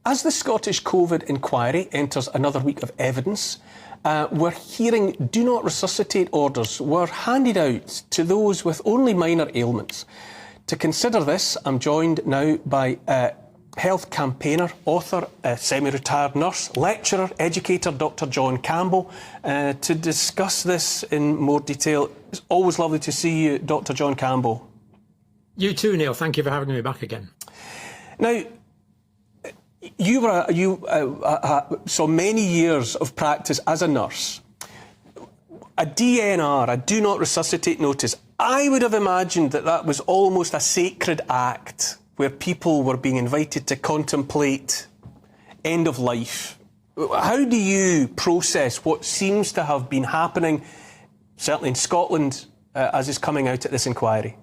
As the Scottish COVID inquiry enters another week of evidence, we're hearing do not resuscitate orders were handed out to those with only minor ailments. To consider this, I'm joined now by health campaigner, author, semi-retired nurse, lecturer, educator, Dr. John Campbell, to discuss this in more detail. It's always lovely to see you, Dr. John Campbell. You too, Neil. Thank you for having me back again. Now, you saw many years of practice as a nurse. A DNR, a do not resuscitate notice, I would have imagined that that was almost a sacred act where people were being invited to contemplate end of life. How do you process what seems to have been happening, certainly in Scotland, as is coming out at this inquiry?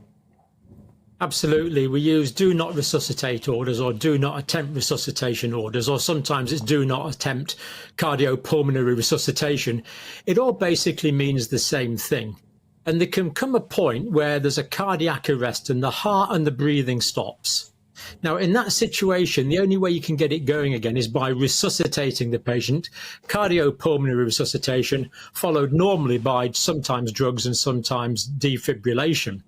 Absolutely. We use do not resuscitate orders or do not attempt resuscitation orders, or sometimes it's do not attempt cardiopulmonary resuscitation. It all basically means the same thing. And there can come a point where there's a cardiac arrest and the heart and the breathing stops. Now, in that situation, the only way you can get it going again is by resuscitating the patient, cardiopulmonary resuscitation, followed normally by sometimes drugs and sometimes defibrillation.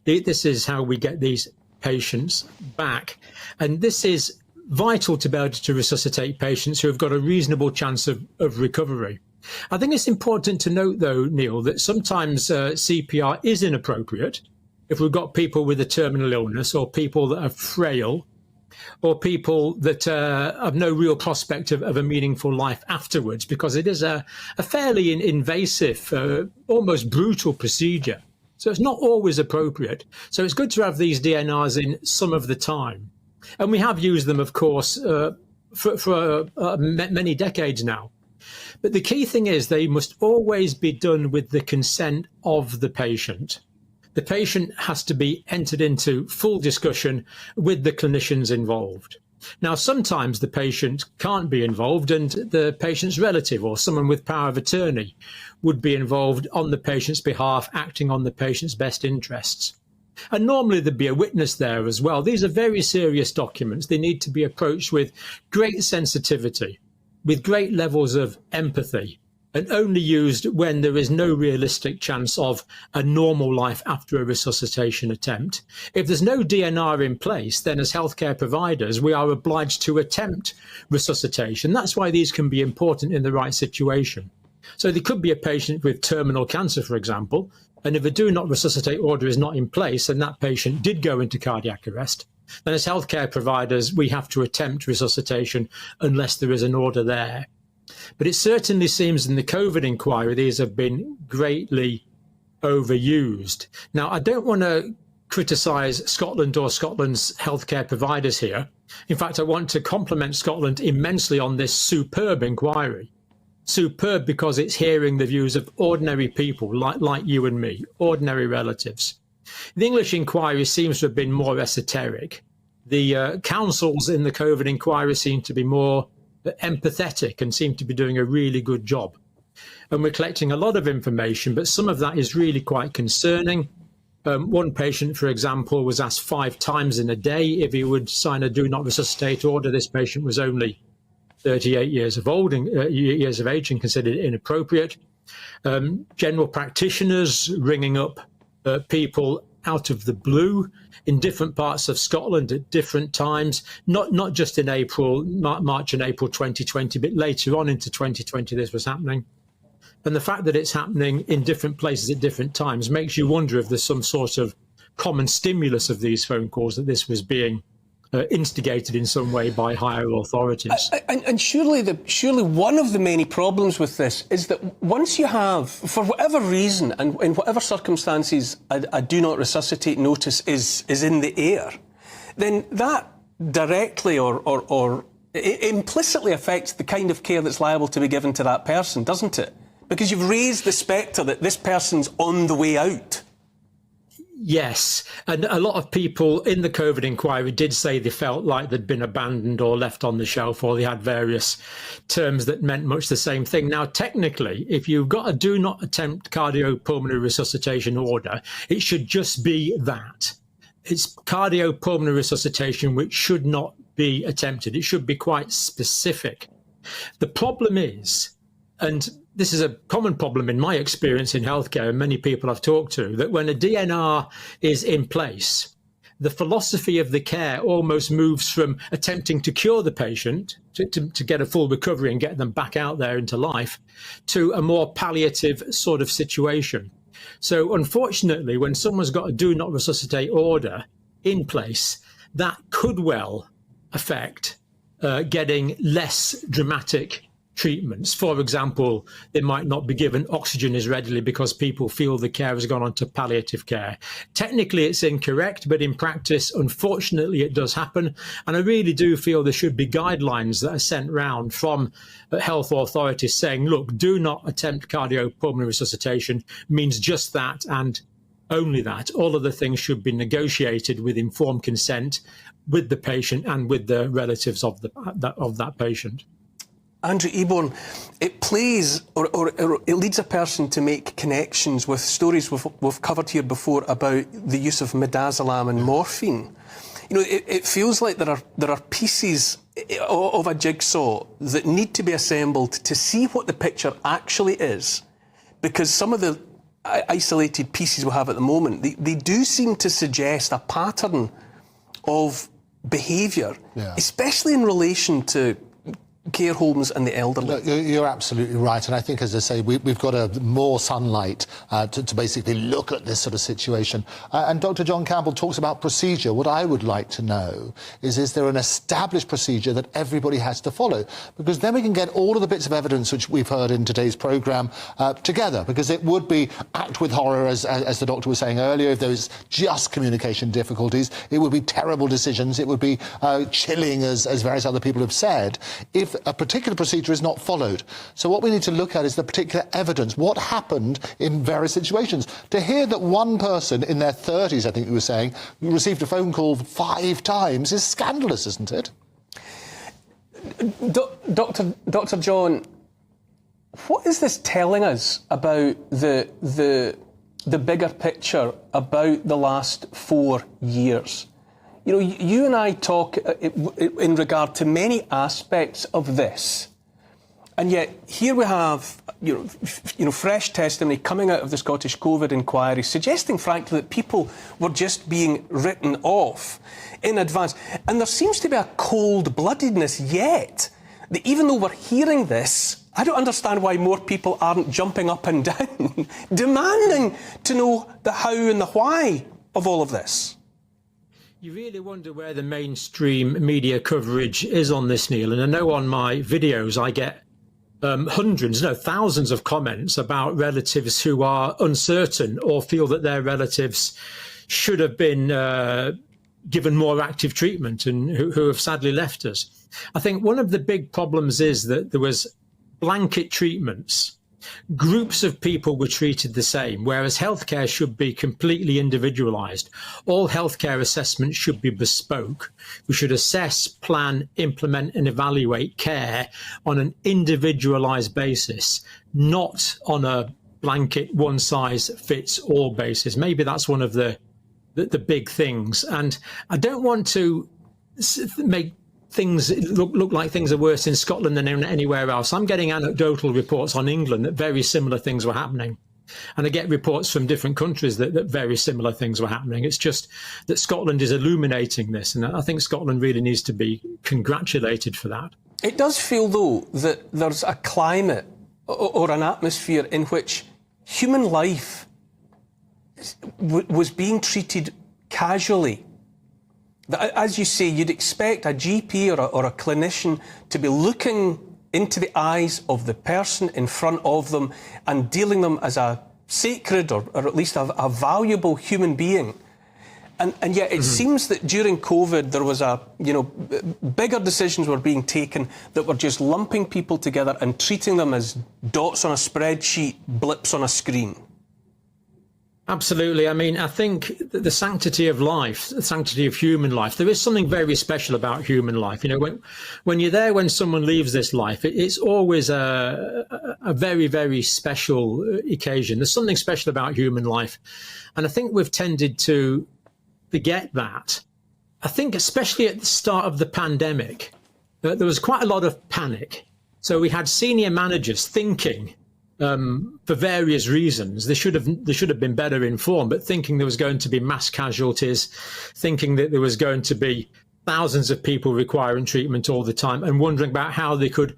This is how we get these patients back. And this is vital to be able to resuscitate patients who have got a reasonable chance of recovery. I think it's important to note, though, Neil, that sometimes CPR is inappropriate if we've got people with a terminal illness or people that are frail or people that have no real prospect of a meaningful life afterwards, because it is a fairly invasive, almost brutal procedure. So it's not always appropriate. So it's good to have these DNRs in some of the time. And we have used them, of course, for many decades now. But the key thing is they must always be done with the consent of the patient. The patient has to be entered into full discussion with the clinicians involved. Now, sometimes the patient can't be involved and the patient's relative or someone with power of attorney would be involved on the patient's behalf, acting on the patient's best interests. And normally there'd be a witness there as well. These are very serious documents. They need to be approached with great sensitivity, with great levels of empathy, and only used when there is no realistic chance of a normal life after a resuscitation attempt. If there's no DNR in place, then as healthcare providers, we are obliged to attempt resuscitation. That's why these can be important in the right situation. So there could be a patient with terminal cancer, for example, and if a do not resuscitate order is not in place and that patient did go into cardiac arrest, then as healthcare providers, we have to attempt resuscitation unless there is an order there. But it certainly seems in the COVID inquiry, these have been greatly overused. Now, I don't want to criticise Scotland or Scotland's healthcare providers here. In fact, I want to compliment Scotland immensely on this superb inquiry. Superb because it's hearing the views of ordinary people like you and me, ordinary relatives. The English inquiry seems to have been more esoteric. The councils in the COVID inquiry seem to be more empathetic and seem to be doing a really good job. And we're collecting a lot of information, but some of that is really quite concerning. One patient, for example, was asked 5 times in a day if he would sign a do not resuscitate order. This patient was only 38 years of age and considered inappropriate. General practitioners ringing up people out of the blue in different parts of Scotland at different times, not just in March and April 2020, but later on into 2020 this was happening. And the fact that it's happening in different places at different times makes you wonder if there's some sort of common stimulus of these phone calls, that this was being instigated in some way by higher authorities. And surely one of the many problems with this is that once you have, for whatever reason and in whatever circumstances, a do not resuscitate notice is in the air, then that directly or implicitly affects the kind of care that's liable to be given to that person, doesn't it? Because you've raised the spectre that this person's on the way out. Yes, and a lot of people in the COVID inquiry did say they felt like they'd been abandoned or left on the shelf, or they had various terms that meant much the same thing. Now, technically, if you've got a do not attempt cardiopulmonary resuscitation order, it should just be that. It's cardiopulmonary resuscitation which should not be attempted. It should be quite specific. The problem is, and this is a common problem in my experience in healthcare and many people I've talked to, that when a DNR is in place, the philosophy of the care almost moves from attempting to cure the patient to get a full recovery and get them back out there into life to a more palliative sort of situation. So unfortunately, when someone's got a do not resuscitate order in place, that could well affect getting less dramatic treatments. For example, they might not be given oxygen as readily because people feel the care has gone on to palliative care. Technically, it's incorrect, but in practice, unfortunately, it does happen. And I really do feel there should be guidelines that are sent round from health authorities saying, look, do not attempt cardiopulmonary resuscitation means just that and only that. All of the things should be negotiated with informed consent with the patient and with the relatives of that patient. Andrew Eborn, it plays or it leads a person to make connections with stories we've covered here before about the use of midazolam and morphine. You know, it feels like there are pieces of a jigsaw that need to be assembled to see what the picture actually is, because some of the isolated pieces we have at the moment, they do seem to suggest a pattern of behaviour, especially in relation to care homes and the elderly. No, you're absolutely right, and I think, as I say, we've got more sunlight to basically look at this sort of situation. And Dr. John Campbell talks about procedure. What I would like to know is there an established procedure that everybody has to follow? Because then we can get all of the bits of evidence which we've heard in today's programme together, because it would be act with horror, as the doctor was saying earlier, if there was just communication difficulties. It would be terrible decisions. It would be chilling, as various other people have said, if a particular procedure is not followed. So what we need to look at is the particular evidence, what happened in various situations. To hear that one person in their 30s, I think you were saying, received a phone call 5 times is scandalous, isn't it? Dr. John, what is this telling us about the bigger picture about the last 4 years? You know, you and I talk in regard to many aspects of this, and yet here we have, you know, fresh testimony coming out of the Scottish COVID inquiry, suggesting, frankly, that people were just being written off in advance. And there seems to be a cold-bloodedness yet, that even though we're hearing this, I don't understand why more people aren't jumping up and down, demanding to know the how and the why of all of this. You really wonder where the mainstream media coverage is on this, Neil. And I know on my videos I get hundreds, no, thousands of comments about relatives who are uncertain or feel that their relatives should have been given more active treatment and who have sadly left us. I think one of the big problems is that there was blanket treatments. Groups of people were treated the same, whereas healthcare should be completely individualised. All healthcare assessments should be bespoke. We should assess, plan, implement and evaluate care on an individualised basis, not on a blanket one-size-fits-all basis. Maybe that's one of the big things. And I don't want to make things look like things are worse in Scotland than anywhere else. I'm getting anecdotal reports on England that very similar things were happening. And I get reports from different countries that very similar things were happening. It's just that Scotland is illuminating this. And I think Scotland really needs to be congratulated for that. It does feel, though, that there's a climate or an atmosphere in which human life was being treated casually. As you say, you'd expect a GP or a clinician to be looking into the eyes of the person in front of them and dealing them as a sacred or at least a valuable human being. And yet it seems that during COVID there was bigger decisions were being taken that were just lumping people together and treating them as dots on a spreadsheet, blips on a screen. Absolutely. I mean, I think the sanctity of life, the sanctity of human life, there is something very special about human life. You know, when you're there, when someone leaves this life, it's always a very, very special occasion. There's something special about human life. And I think we've tended to forget that I think especially at the start of the pandemic, there was quite a lot of panic. So we had senior managers thinking, for various reasons, they should have been better informed, but thinking there was going to be mass casualties, thinking that there was going to be thousands of people requiring treatment all the time, and wondering about how they could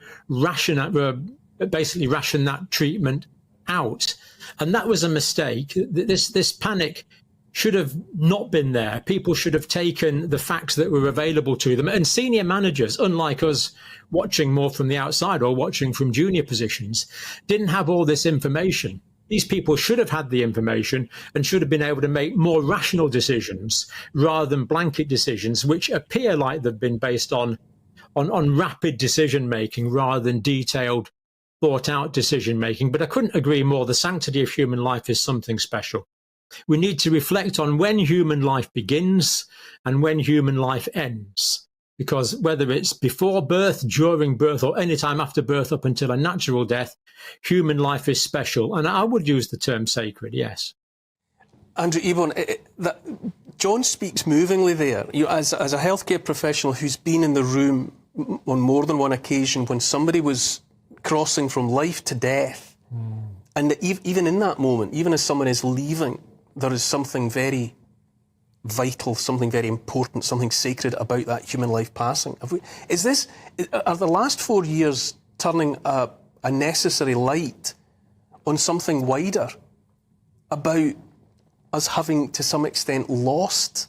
basically ration that treatment out. And that was a mistake. This panic should have not been there. People should have taken the facts that were available to them. And senior managers, unlike us watching more from the outside or watching from junior positions, didn't have all this information. These people should have had the information and should have been able to make more rational decisions rather than blanket decisions, which appear like they've been based on rapid decision making rather than detailed, thought out decision making. But I couldn't agree more. The sanctity of human life is something special. We need to reflect on when human life begins and when human life ends, because whether it's before birth, during birth, or any time after birth up until a natural death, human life is special. And I would use the term sacred, yes. Andrew Ebon, John speaks movingly there. As a healthcare professional who's been in the room on more than one occasion when somebody was crossing from life to death, and even in that moment, even as someone is leaving, there is something very vital, something very important, something sacred about that human life passing. Are the last 4 years turning a necessary light on something wider about us having, to some extent, lost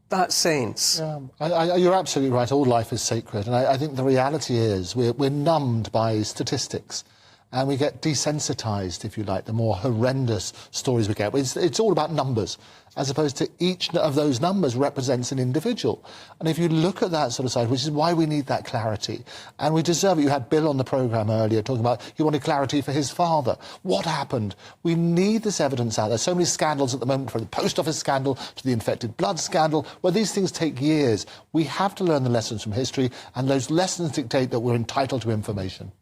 that sense? You're absolutely right. All life is sacred. And I think the reality is we're numbed by statistics. And we get desensitized, if you like, the more horrendous stories we get. It's all about numbers, as opposed to each of those numbers represents an individual. And if you look at that sort of side, which is why we need that clarity, and we deserve it. You had Bill on the programme earlier talking about he wanted clarity for his father. What happened? We need this evidence out there. So many scandals at the moment, from the post office scandal to the infected blood scandal, where these things take years. We have to learn the lessons from history, and those lessons dictate that we're entitled to information.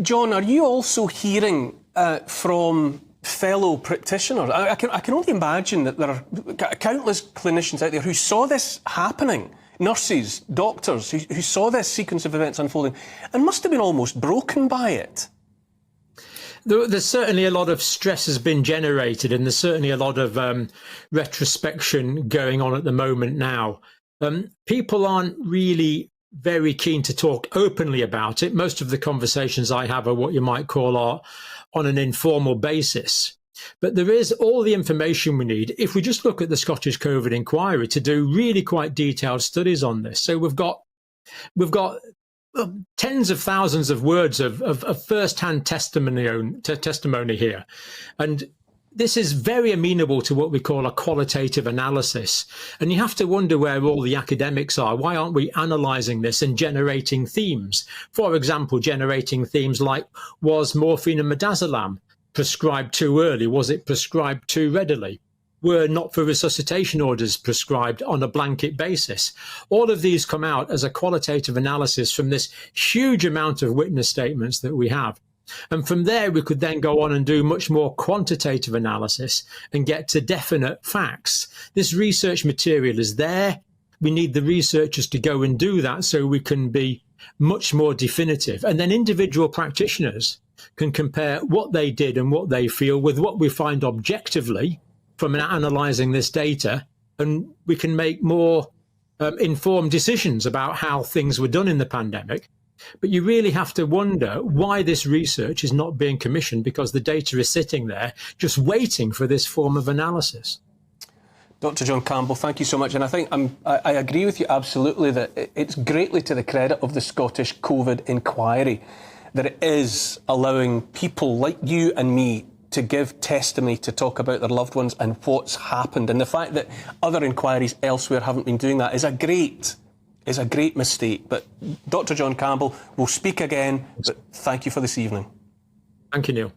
John, are you also hearing from fellow practitioners? I can only imagine that there are countless clinicians out there who saw this happening, nurses, doctors, who saw this sequence of events unfolding and must have been almost broken by it. There's certainly a lot of stress has been generated, and there's certainly a lot of retrospection going on at the moment now. People aren't really very keen to talk openly about it. Most of the conversations I have are what you might call are on an informal basis. But there is all the information we need if we just look at the Scottish COVID inquiry to do really quite detailed studies on this. So we've got tens of thousands of words of first-hand testimony here. And this is very amenable to what we call a qualitative analysis. And you have to wonder where all the academics are. Why aren't we analysing this and generating themes? For example, generating themes like, was morphine and midazolam prescribed too early? Was it prescribed too readily? Were not for resuscitation orders prescribed on a blanket basis? All of these come out as a qualitative analysis from this huge amount of witness statements that we have. And from there, we could then go on and do much more quantitative analysis and get to definite facts. This research material is there. We need the researchers to go and do that so we can be much more definitive. And then individual practitioners can compare what they did and what they feel with what we find objectively from analysing this data. And we can make more informed decisions about how things were done in the pandemic. But you really have to wonder why this research is not being commissioned, because the data is sitting there just waiting for this form of analysis. Dr. John Campbell, thank you so much. And I think I agree with you absolutely that it's greatly to the credit of the Scottish COVID inquiry that it is allowing people like you and me to give testimony, to talk about their loved ones and what's happened. And the fact that other inquiries elsewhere haven't been doing that is a great mistake. But Dr. John Campbell, we'll speak again, but thank you for this evening. Thank you, Neil.